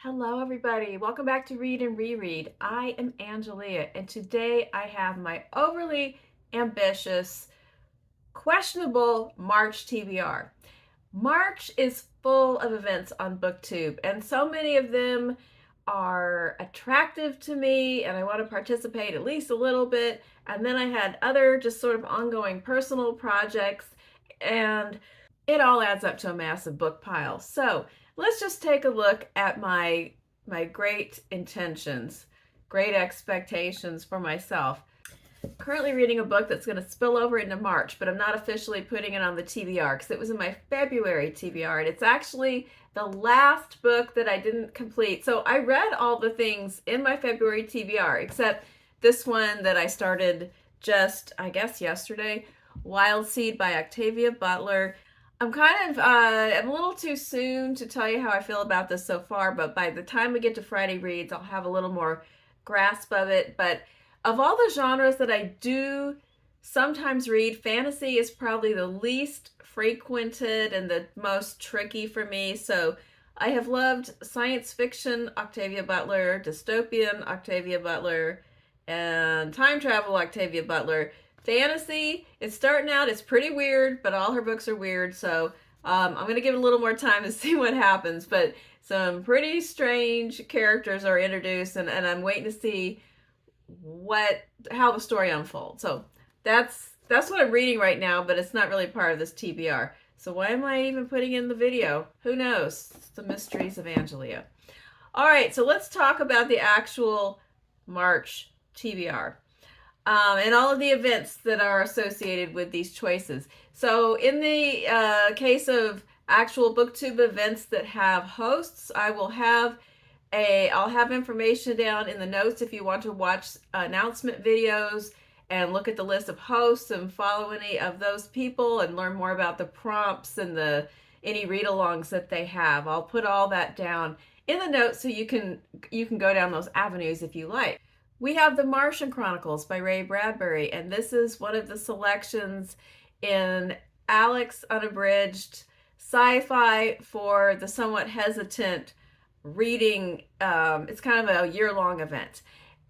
Hello, everybody. Welcome back to Read and Reread. I am Angelia, and today I have my overly ambitious, questionable March TBR. March is full of events on BookTube, and so many of them are attractive to me, and I want to participate at least a little bit. And then I had other just sort of ongoing personal projects, and it all adds up to a massive book pile. So let's just take a look at my great intentions, great expectations for myself. Currently reading a book that's going to spill over into March, but I'm not officially putting it on the TBR because it was in my February TBR, and it's actually the last book that I didn't complete. So I read all the things in my February TBR except this one that I started just, I guess, yesterday, Wild Seed by Octavia Butler. I'm a little too soon to tell you how I feel about this so far, but by the time we get to Friday reads, I'll have a little more grasp of it. But of all the genres that I do sometimes read, fantasy is probably the least frequented and the most tricky for me. So I have loved science fiction, Octavia Butler, dystopian, Octavia Butler, and time travel, Octavia Butler. Fantasy, it's starting out, it's pretty weird, but all her books are weird, so I'm going to give it a little more time to see what happens. But some pretty strange characters are introduced, and I'm waiting to see how the story unfolds. So that's what I'm reading right now, but it's not really part of this TBR. So why am I even putting in the video? Who knows? It's the mysteries of Angelia. All right, so let's talk about the actual March TBR. And all of the events that are associated with these choices. So in the case of actual BookTube events that have hosts, I'll have information down in the notes if you want to watch announcement videos and look at the list of hosts and follow any of those people and learn more about the prompts and any read-alongs that they have. I'll put all that down in the notes so you can go down those avenues if you like. We have the Martian Chronicles by Bradbury, and this is one of the selections in Alex Unabridged sci-fi for the somewhat hesitant reading. It's kind of a year-long event,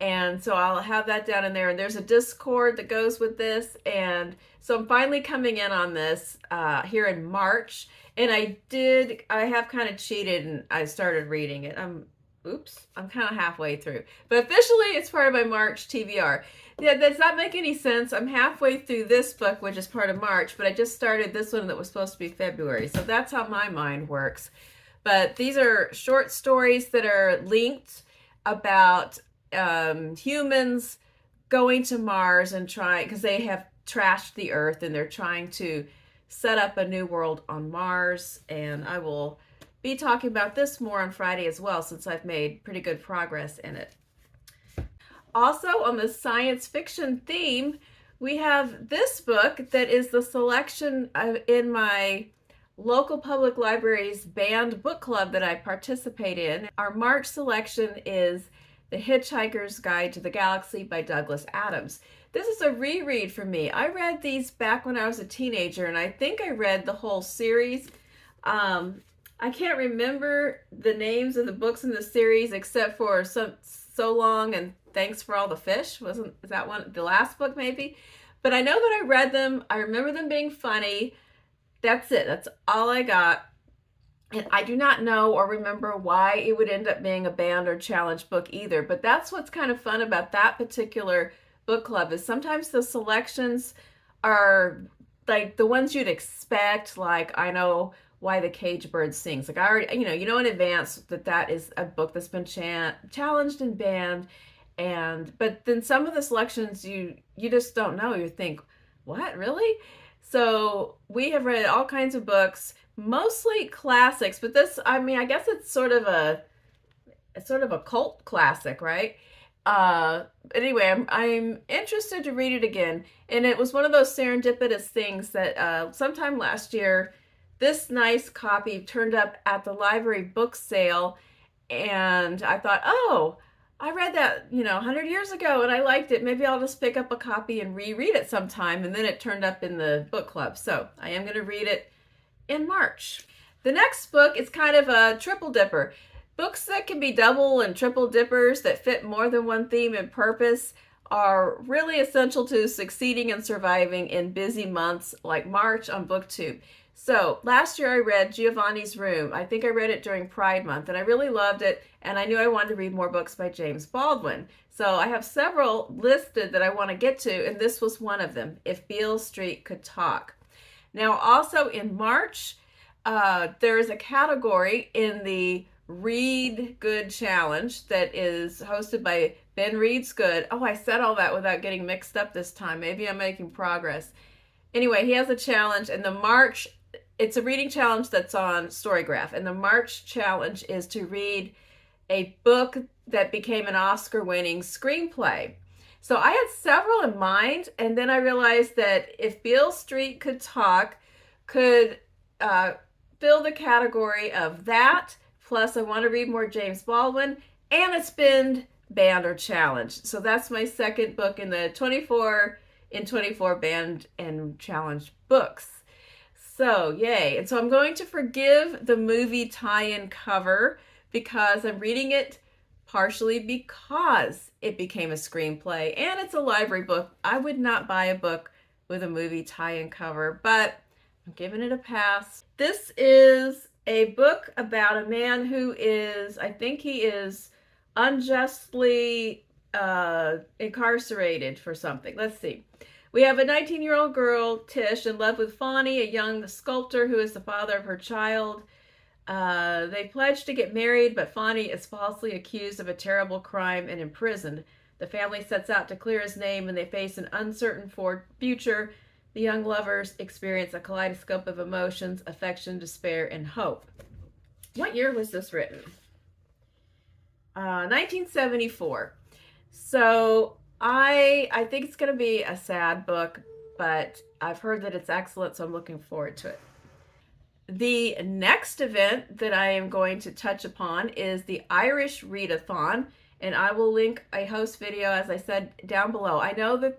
and so I'll have that down in there. And there's a Discord that goes with this, and so I'm finally coming in on this here in March. And I have kind of cheated, and I started reading it. I'm kind of halfway through. But officially, it's part of my March TBR. Yeah, does that make any sense? I'm halfway through this book, which is part of March, but I just started this one that was supposed to be February. So that's how my mind works. But these are short stories that are linked about humans going to Mars and because they have trashed the Earth and they're trying to set up a new world on Mars. And I will be talking about this more on Friday as well, since I've made pretty good progress in it. Also, on the science fiction theme, we have this book that is the selection in my local public library's banned book club that I participate in. Our March selection is The Hitchhiker's Guide to the Galaxy by Douglas Adams. This is a reread for me. I read these back when I was a teenager, and I think I read the whole series. I can't remember the names of the books in the series except for So Long and Thanks for All the Fish. Is that one the last book maybe? But I know that I read them. I remember them being funny. That's it. That's all I got. And I do not know or remember why it would end up being a banned or challenged book either. But that's what's kind of fun about that particular book club, is sometimes the selections are like the ones you'd expect. Like, I know Why the Cage Bird Sings. Like, I already, you know in advance that is a book that's been challenged and banned. But then some of the selections you just don't know. You think, what, really? So we have read all kinds of books, mostly classics, but this, I guess it's sort of a cult classic, right? Anyway, I'm interested to read it again. And it was one of those serendipitous things that sometime last year, this nice copy turned up at the library book sale, and I thought, oh, I read that, 100 years ago, and I liked it. Maybe I'll just pick up a copy and reread it sometime. And then it turned up in the book club. So I am going to read it in March. The next book is kind of a triple dipper. Books that can be double and triple dippers that fit more than one theme and purpose are really essential to succeeding and surviving in busy months like March on BookTube. So last year I read Giovanni's Room. I think I read it during Pride Month and I really loved it, and I knew I wanted to read more books by James Baldwin. So I have several listed that I want to get to, and this was one of them, If Beale Street Could Talk. Now also in March, there is a category in the Read Good Challenge that is hosted by Ben Reads Good. Oh, I said all that without getting mixed up this time. Maybe I'm making progress. Anyway, he has a challenge, and it's a reading challenge that's on Storygraph, and the March challenge is to read a book that became an Oscar-winning screenplay. So I had several in mind, and then I realized that If Beale Street Could Talk could fill the category of that, plus I want to read more James Baldwin, and a spin, band, or challenge. So that's my second book in the 24 in 24 band and challenge books. So yay. And so I'm going to forgive the movie tie-in cover because I'm reading it partially because it became a screenplay and it's a library book. I would not buy a book with a movie tie-in cover, but I'm giving it a pass. This is a book about a man who is, I think he is unjustly incarcerated for something. Let's see. We have a 19-year-old girl, Tish, in love with Fonny, a young sculptor who is the father of her child. They pledge to get married, but Fonny is falsely accused of a terrible crime and imprisoned. The family sets out to clear his name and they face an uncertain future. The young lovers experience a kaleidoscope of emotions, affection, despair, and hope. What year was this written? 1974. So I think it's going to be a sad book, but I've heard that it's excellent, so I'm looking forward to it. The next event that I am going to touch upon is the Irish Readathon, and I will link a host video, as I said, down below. I know that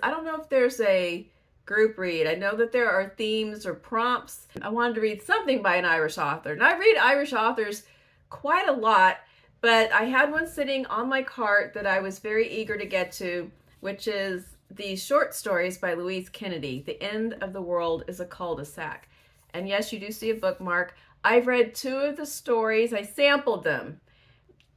I don't know if there's a group read. I know that there are themes or prompts. I wanted to read something by an Irish author, and I read Irish authors quite a lot, but I had one sitting on my cart that I was very eager to get to, which is the short stories by Louise Kennedy. The End of the World is a Cul-de-sac. And yes, you do see a bookmark. I've read 2 of the stories. I sampled them.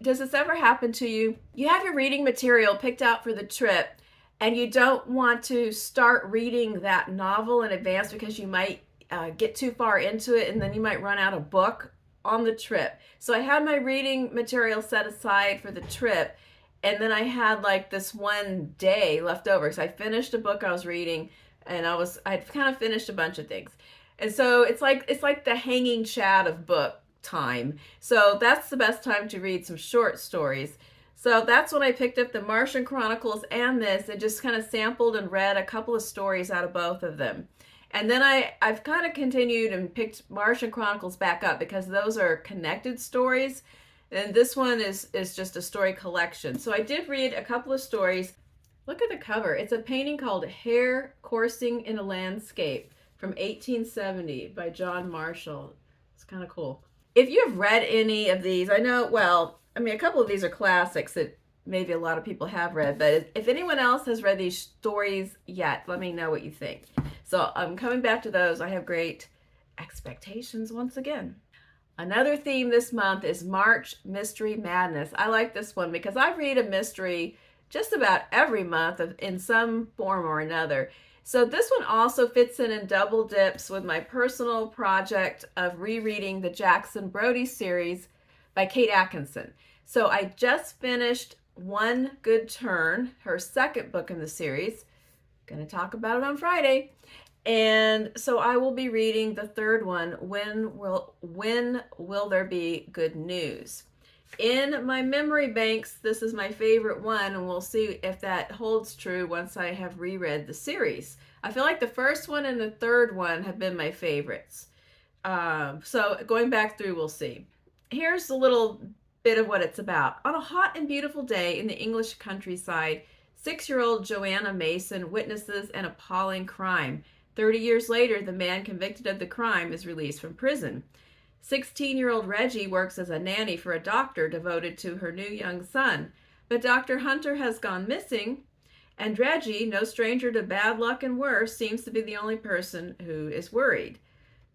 Does this ever happen to you? You have your reading material picked out for the trip, and you don't want to start reading that novel in advance because you might get too far into it and then you might run out of book on the trip. So I had my reading material set aside for the trip, and then I had like this one day left over. So I finished a book I was reading, and I'd kind of finished a bunch of things. And so it's like the hanging chat of book time. So that's the best time to read some short stories. So that's when I picked up the Martian Chronicles and this, and just kind of sampled and read a couple of stories out of both of them. And then I've kind of continued and picked Martian Chronicles back up because those are connected stories. And this one is just a story collection. So I did read a couple of stories. Look at the cover. It's a painting called Hare Coursing in a Landscape from 1870 by John Marshall. It's kind of cool. If you've read any of these, I know, well, I mean, a couple of these are classics that maybe a lot of people have read, but if anyone else has read these stories yet, let me know what you think. So I'm coming back to those. I have great expectations once again. Another theme this month is March Mystery Madness. I like this one because I read a mystery just about every month in some form or another. So this one also fits in double dips with my personal project of rereading the Jackson Brodie series by Kate Atkinson. So I just finished One Good Turn, her second book in the series. Going to talk about it on Friday. And so I will be reading the third one, When Will There Be Good News? In my memory banks, this is my favorite one, and we'll see if that holds true once I have reread the series. I feel like the first one and the third one have been my favorites. So going back through, we'll see. Here's a little bit of what it's about. On a hot and beautiful day in the English countryside, 6-year-old Joanna Mason witnesses an appalling crime. 30 years later, the man convicted of the crime is released from prison. 16-year-old Reggie works as a nanny for a doctor devoted to her new young son. But Dr. Hunter has gone missing, and Reggie, no stranger to bad luck and worse, seems to be the only person who is worried.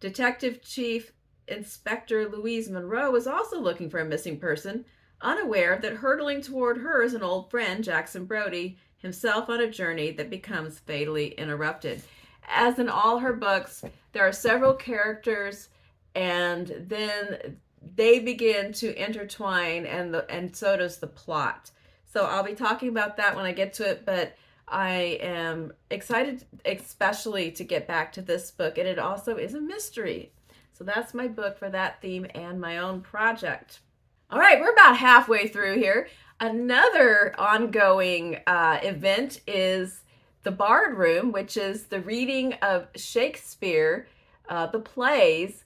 Detective Chief Inspector Louise Monroe is also looking for a missing person, unaware that hurtling toward her is an old friend, Jackson Brodie, himself on a journey that becomes fatally interrupted. As in all her books, there are several characters, and then they begin to intertwine, and so does the plot. So I'll be talking about that when I get to it, but I am excited especially to get back to this book, and it also is a mystery. So that's my book for that theme and my own project. All right, we're about halfway through here. Another ongoing event is the Bard Room, which is the reading of Shakespeare, the plays,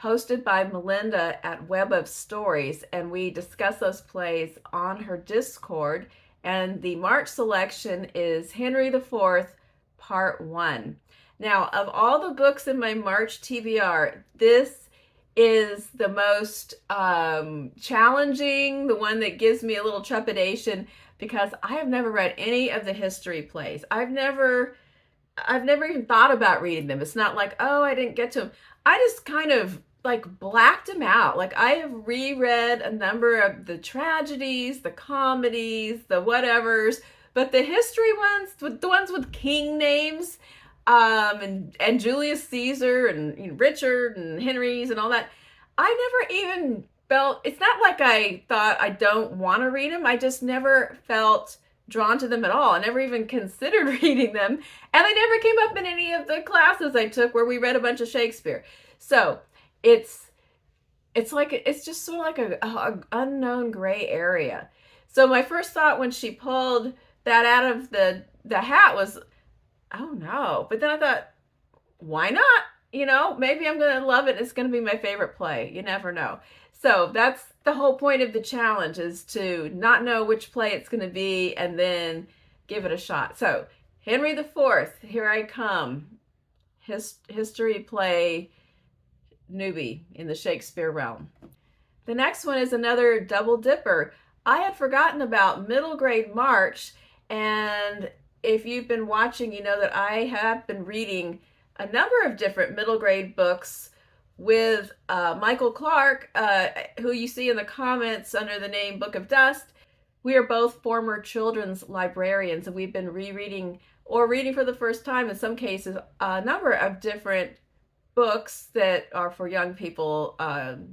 hosted by Melinda at Web of Stories, and we discuss those plays on her Discord. And the March selection is Henry IV, Part 1. Now, of all the books in my March TBR, this is the most challenging, the one that gives me a little trepidation, because I have never read any of the history plays. I've never even thought about reading them. It's not like, oh, I didn't get to them. I just kind of like blacked them out. Like, I have reread a number of the tragedies, the comedies, the whatevers, but the history ones, the ones with king names, and Julius Caesar and Richard and Henry's and all that, I never even felt, it's not like I thought I don't want to read them. I just never felt drawn to them at all. I never even considered reading them. And they never came up in any of the classes I took where we read a bunch of Shakespeare. So it's just sort of like a unknown gray area. So my first thought when she pulled that out of the hat was, oh no. But then I thought, why not? Maybe I'm going to love it. It's going to be my favorite play. You never know. So that's the whole point of the challenge, is to not know which play it's going to be and then give it a shot. So Henry IV, here I come. History play newbie in the Shakespeare realm. The next one is another double dipper. I had forgotten about middle grade March, and if you've been watching, you know that I have been reading a number of different middle grade books with Michael Clark, who you see in the comments under the name Book of Dust. We are both former children's librarians, and we've been rereading or reading for the first time, in some cases, a number of different books that are for young people,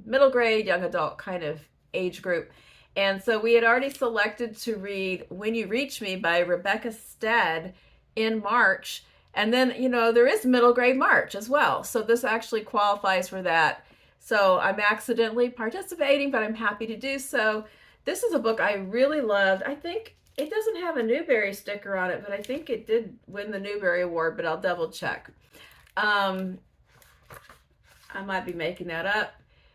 middle grade, young adult kind of age group. And so we had already selected to read When You Reach Me by Rebecca Stead in March. And then, there is middle grade March as well. So this actually qualifies for that. So I'm accidentally participating, but I'm happy to do so. This is a book I really loved. I think it doesn't have a Newbery sticker on it, but I think it did win the Newbery Award, but I'll double check. I might be making that up.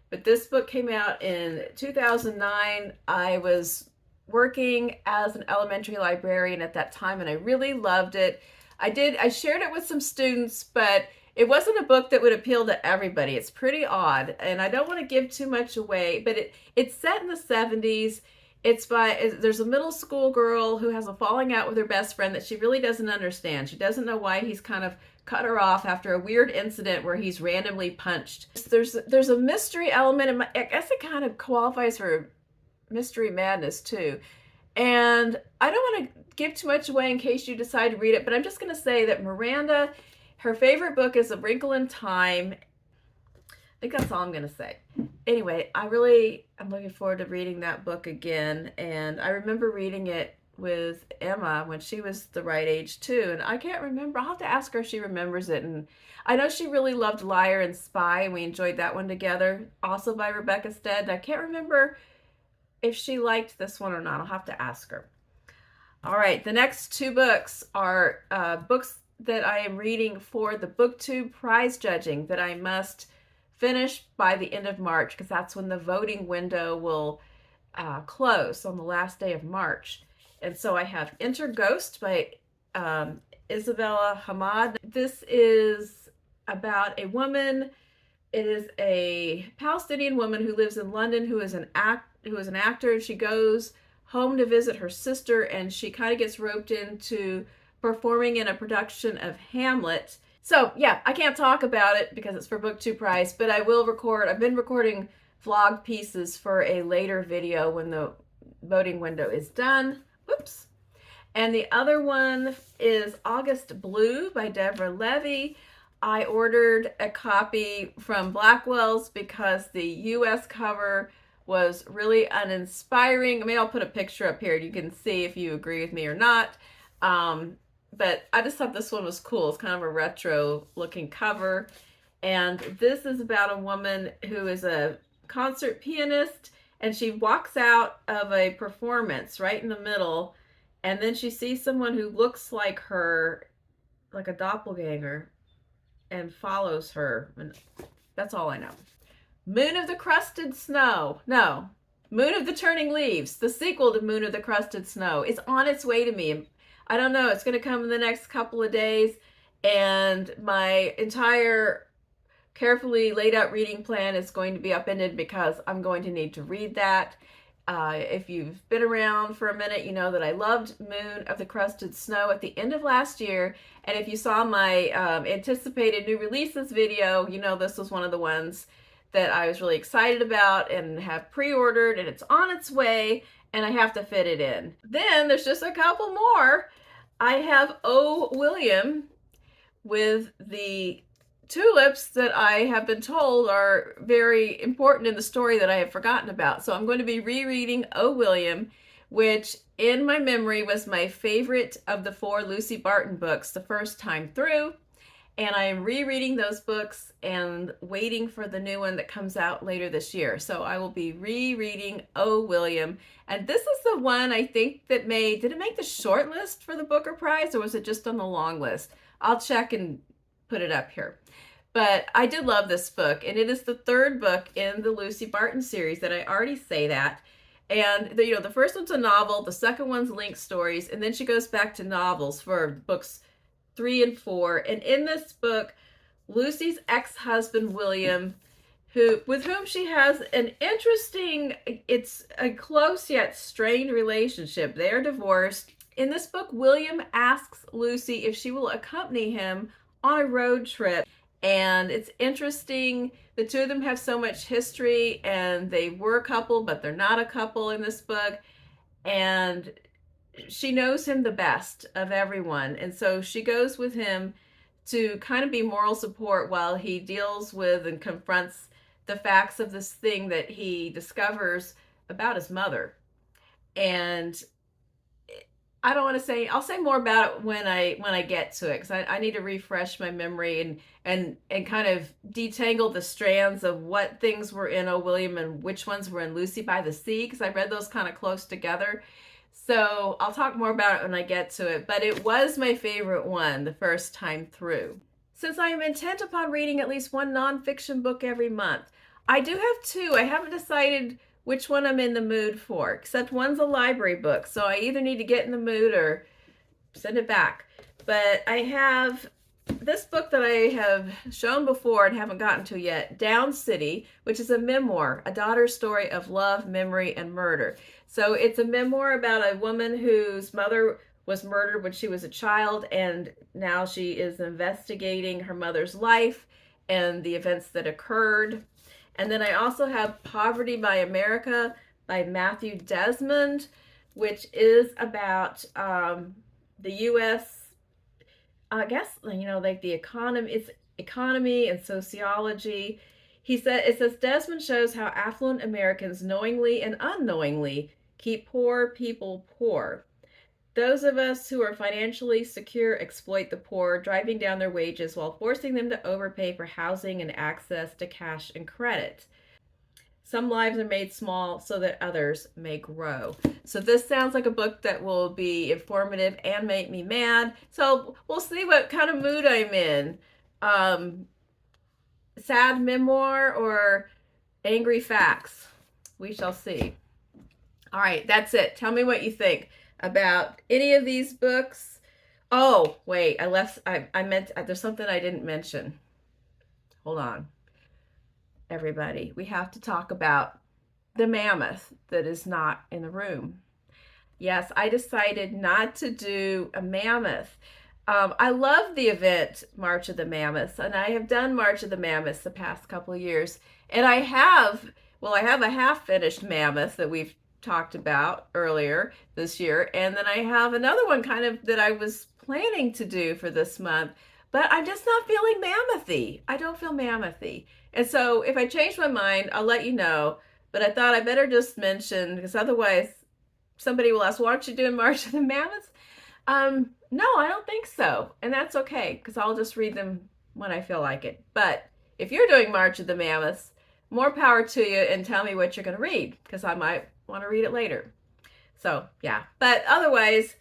But this book came out in 2009. I was working as an elementary librarian at that time, and I really loved it. I shared it with some students, but it wasn't a book that would appeal to everybody. It's pretty odd, and I don't want to give too much away, but it's set in the 70s. There's a middle school girl who has a falling out with her best friend that she really doesn't understand. She doesn't know why he's kind of cut her off after a weird incident where he's randomly punched. There's a mystery element, and I guess it kind of qualifies for mystery madness too. And I don't want to give too much away in case you decide to read it, but I'm just going to say that Miranda, her favorite book is A Wrinkle in Time. I think that's all I'm going to say. Anyway, I'm looking forward to reading that book again. And I remember reading it with Emma when she was the right age too. And I can't remember. I'll have to ask her if she remembers it. And I know she really loved Liar and Spy, and we enjoyed that one together. Also by Rebecca Stead. And I can't remember if she liked this one or not. I'll have to ask her. All right, the next two books are books that I am reading for the BookTube prize judging that I must finish by the end of March, because that's when the voting window will close, on the last day of March. And so I have Enter Ghost by Isabella Hammad. This is about a woman It is a Palestinian woman who lives in London who is an actor, and she goes home to visit her sister, and she kind of gets roped into performing in a production of Hamlet. So yeah, I can't talk about it because it's for BookTube price, but I will record. I've been recording vlog pieces for a later video when the voting window is done. Whoops. And the other one is August Blue by Deborah Levy. I ordered a copy from Blackwell's because the US cover was really uninspiring. Maybe I'll put a picture up here. You can see if you agree with me or not. But I just thought this one was cool. It's kind of a retro looking cover. And this is about a woman who is a concert pianist, and she walks out of a performance right in the middle, and then she sees someone who looks like her, like a doppelganger, and follows her. And that's all I know. Moon of the Crusted Snow. No, Moon of the Turning Leaves, the sequel to Moon of the Crusted Snow. It's on its way to me. I don't know. It's going to come in the next couple of days. And my entire carefully laid out reading plan is going to be upended because I'm going to need to read that. If you've been around for a minute, you know that I loved Moon of the Crusted Snow at the end of last year. And if you saw my anticipated new releases video, you know this was one of the ones that I was really excited about and have pre-ordered, and it's on its way, and I have to fit it in. Then there's just a couple more. I have O. William with the tulips that I have been told are very important in the story that I have forgotten about. So I'm going to be rereading O. William, which in my memory was my favorite of the 4 Lucy Barton books the first time through. And I am rereading those books and waiting for the new one that comes out later this year. So I will be rereading O. William. And this is the one I think that did it make the short list for the Booker Prize, or was it just on the long list? I'll check and put it up here. But I did love this book, and it is the 3rd book in the Lucy Barton series. That I already say that. And the first one's a novel, the second one's linked stories, and then she goes back to novels for books 3 and 4. And in this book, Lucy's ex-husband William, with whom she has an interesting, it's a close yet strained relationship. They are divorced. In this book, William asks Lucy if she will accompany him on a road trip. And it's interesting. The two of them have so much history, and they were a couple, but they're not a couple in this book. And she knows him the best of everyone. And so she goes with him to kind of be moral support while he deals with and confronts the facts of this thing that he discovers about his mother. And I don't want to say, I'll say more about it when I get to it, because I need to refresh my memory and kind of detangle the strands of what things were in O. William and which ones were in Lucy by the Sea, because I read those kind of close together. So I'll talk more about it when I get to it, but it was my favorite one the first time through. Since I am intent upon reading at least one nonfiction book every month, I do have 2. I haven't decided which one I'm in the mood for, except one's a library book, so I either need to get in the mood or send it back. But I have this book that I have shown before and haven't gotten to yet, Down City, which is a memoir, a daughter's story of love, memory, and murder. So it's a memoir about a woman whose mother was murdered when she was a child, and now she is investigating her mother's life and the events that occurred. And then I also have Poverty by America by Matthew Desmond, which is about the U.S., I guess, like the economy. It's economy and sociology. It says Desmond shows how affluent Americans knowingly and unknowingly keep poor people poor. Those of us who are financially secure exploit the poor, driving down their wages while forcing them to overpay for housing and access to cash and credit. Some lives are made small so that others may grow. So this sounds like a book that will be informative and make me mad. So we'll see what kind of mood I'm in. Sad memoir or angry facts? We shall see. All right, that's it. Tell me what you think about any of these books. Oh, wait, I meant, there's something I didn't mention. Hold on. everybody. We have to talk about the mammoth that is not in the room. Yes, I decided not to do a mammoth. I love the event March of the Mammoths, and I have done March of the Mammoths the past couple of years. And I have a half finished mammoth that we've talked about earlier this year. And then I have another one kind of that I was planning to do for this month, but I'm just not feeling mammothy. I don't feel mammothy. And so if I change my mind, I'll let you know. But I thought I better just mention, because otherwise somebody will ask, why aren't you doing March of the Mammoths? No, I don't think so. And that's okay, because I'll just read them when I feel like it. But if you're doing March of the Mammoths, more power to you, and tell me what you're going to read, because I might want to read it later. So, yeah. But otherwise,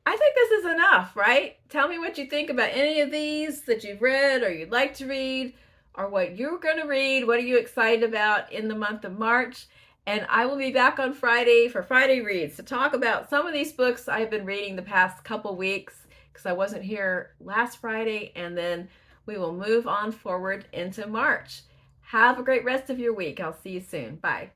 I think this is enough, right? Tell me what you think about any of these that you've read or you'd like to read, or what you're going to read. What are you excited about in the month of March? And I will be back on Friday for Friday Reads to talk about some of these books I've been reading the past couple weeks, because I wasn't here last Friday, and then we will move on forward into March. Have a great rest of your week. I'll see you soon. Bye.